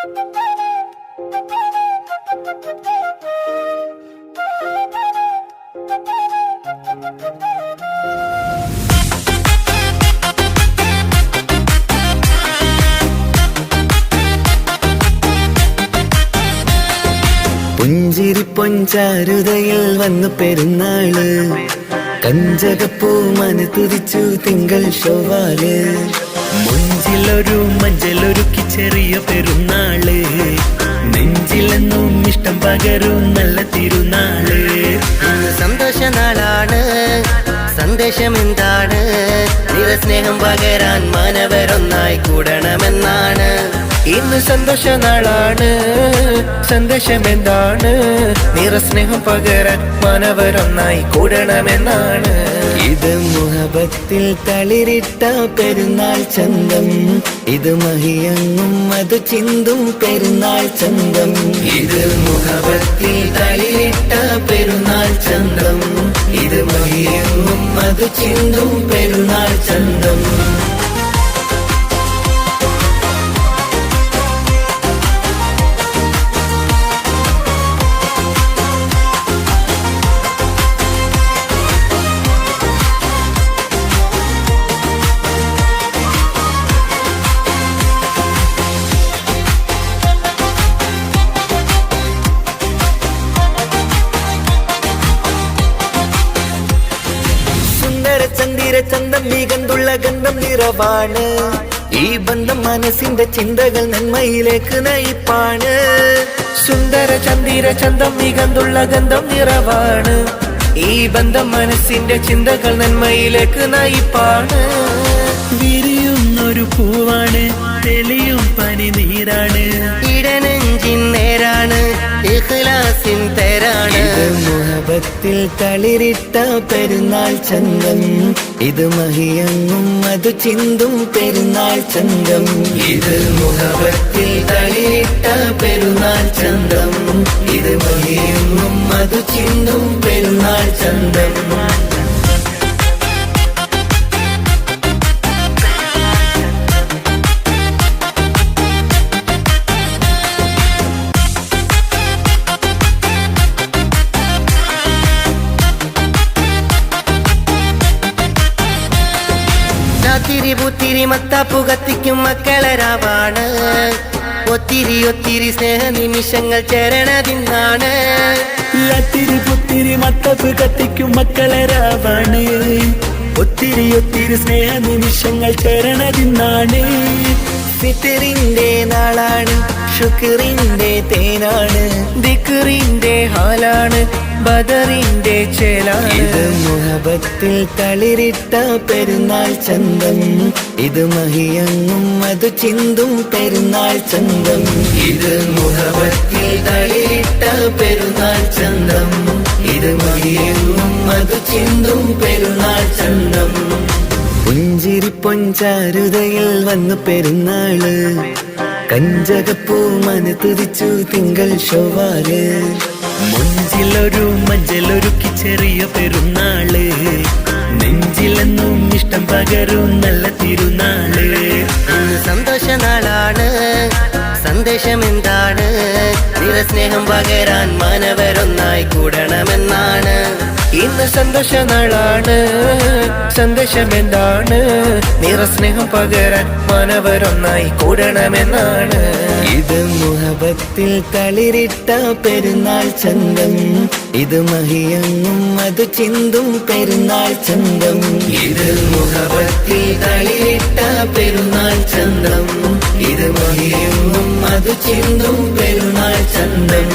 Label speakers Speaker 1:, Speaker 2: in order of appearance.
Speaker 1: പുഞ്ചിരി പൊഞ്ചാരുതയിൽ വന്നു പെരുന്നാള്, കഞ്ചകപ്പൂ മനതുതിച്ചു തിങ്കൾ ശോവാല്. മുഞ്ചിലൊരു മഞ്ചലൊരുക്കി ചെറിയ പെരുന്നാള്, നെഞ്ചിലെന്നും ഇഷ്ടം പകരും നല്ല തിരുനാള്.
Speaker 2: സന്തോഷ നാളാണ്, സന്ദേശം എന്താണ്? നിറസ്നേഹം പകരാൻ മാനവരൊന്നായി കൂടണമെന്നാണ്.
Speaker 1: ഇന്ന് സന്തോഷ നാളാണ്, സന്ദേശം എന്താണ്? നിറസ്നേഹം പകരാൻ മാനവരൊന്നായി കൂടണമെന്നാണ്. ഇത് മുഹബത്തിൽ തളിരിട്ട പെരുന്നാൾ ചന്തം, ഇത് മഹിയങ്ങും അത് ചിന്തും പെരുന്നാൾ ചന്തം. ഇത് മുഹബത്തിൽ തളിരിട്ട പെരുന്നാൾ ചന്തം, ഇത് മഹിയങ്ങും അത് ചിന്തും പെരുന്നാൾ ചന്തം. ചന്ദിര ചന്തം മികന്തുള്ള ഗന്ധം നിറവാണ്, ഈ ബന്ധം മനസ്സിന്റെ ചിന്തകൾ നന്മയിലേക്ക് നയിപ്പാണ്. സുന്ദര ചന്ദിര ചന്തം മികന്തുള്ള ഗന്ധം നിറവാണ്, ഈ ബന്ധം മനസ്സിന്റെ ചിന്തകൾ നന്മയിലേക്ക് നയിപ്പാണ്. വിരിയുന്നൊരു പൂവാണ്, തെളിയും പനി നീരാണ്,
Speaker 2: ഇടനെഞ്ചിൻ നേരാണ്, ഇഖ്ലാസിൻ തേരാണ്.
Speaker 1: മുഹബത്തിൽ തളിരിട്ട പെരുന്നാൾ ചന്തം, ഇത് മഹിയങ്ങും അത് ചിന്തും പെരുന്നാൾ ചന്തം. ഇത് മുഹബത്തിൽ തളിരിട്ട പെരുന്നാൾ ചന്തം, ഇത് മഹിയങ്ങും അത് ചിന്തും പെരുന്നാൾ ചന്തം.
Speaker 2: രാത്തിരി പുത്തിരി മത്താപ്പു കത്തിക്കും മക്കളരാവാണ്, ഒത്തിരി ഒത്തിരി സ്നേഹ നിമിഷങ്ങൾ ചേരണതിന്നാണ്.
Speaker 1: രാത്തിരി പുത്തിരി മത്താപ്പ് കത്തിക്കും മക്കളരാവാണ്, ഒത്തിരി ഒത്തിരി സ്നേഹ നിമിഷങ്ങൾ ചേരണതിന്നാണ്. ഫിത്തറിന്റെ നാളാണ്, ശുക്രിന്റെ തേനാണ്, ദിക്റിന്റെ ഹാലാണ്, ബദറിന്റെ ചേലാണ്. ഇത് മുഹബത്തിൽ തളിരിട്ട പെരുന്നാൾ ചന്തം, ഇത് മഹിയങ്ങും അത് ചിന്തും പെരുന്നാൾ ചന്തം. ഇത് മുഹബത്തിൽ തളിരിട്ട പെരുന്നാൾ ചന്തം, ഇത് മഹിയങ്ങും അത് ചിന്തും പെരുന്നാൾ ചന്തം. പുഞ്ചിരി പൊഞ്ചാരുതയിൽ വന്നു പെരുന്നാള്, കഞ്ചകപ്പൂ മനതുതിച്ചു തിങ്കൾ ശോവാല്. മുഞ്ചിലൊരു മഞ്ചലൊരുക്കി ചെറിയ പെരുന്നാള്, നെഞ്ചിലെന്നും ഇഷ്ടം പകരും നല്ല തിരുനാള്.
Speaker 2: സന്തോഷ നാളാണ്, സന്ദേശം എന്താണ്? നിറസ്നേഹം പകരാൻ മാനവരൊന്നായി കൂടണമെന്നാണ്.
Speaker 1: ഇന്ന് സന്തോഷ നാളാണ്, സന്ദേശം എന്താണ്? നിറസ്നേഹം പകരാൻ മാനവരൊന്നായി കൂടണമെന്നാണ്. ഇത് മുഹബത്തിൽ തളിരിട്ട പെരുന്നാൾ ചന്തം, ഇത് മഹിയങ്ങും അത് ചിന്തും പെരുന്നാൾ ചന്തം. ഇത് മുഹബത്തിൽ തളിരിട്ട പെരുന്നാൾ ചന്തം, ഇത് മഹിയങ്ങും അത് ചിന്തും പെരുന്നാൾ ചന്തം.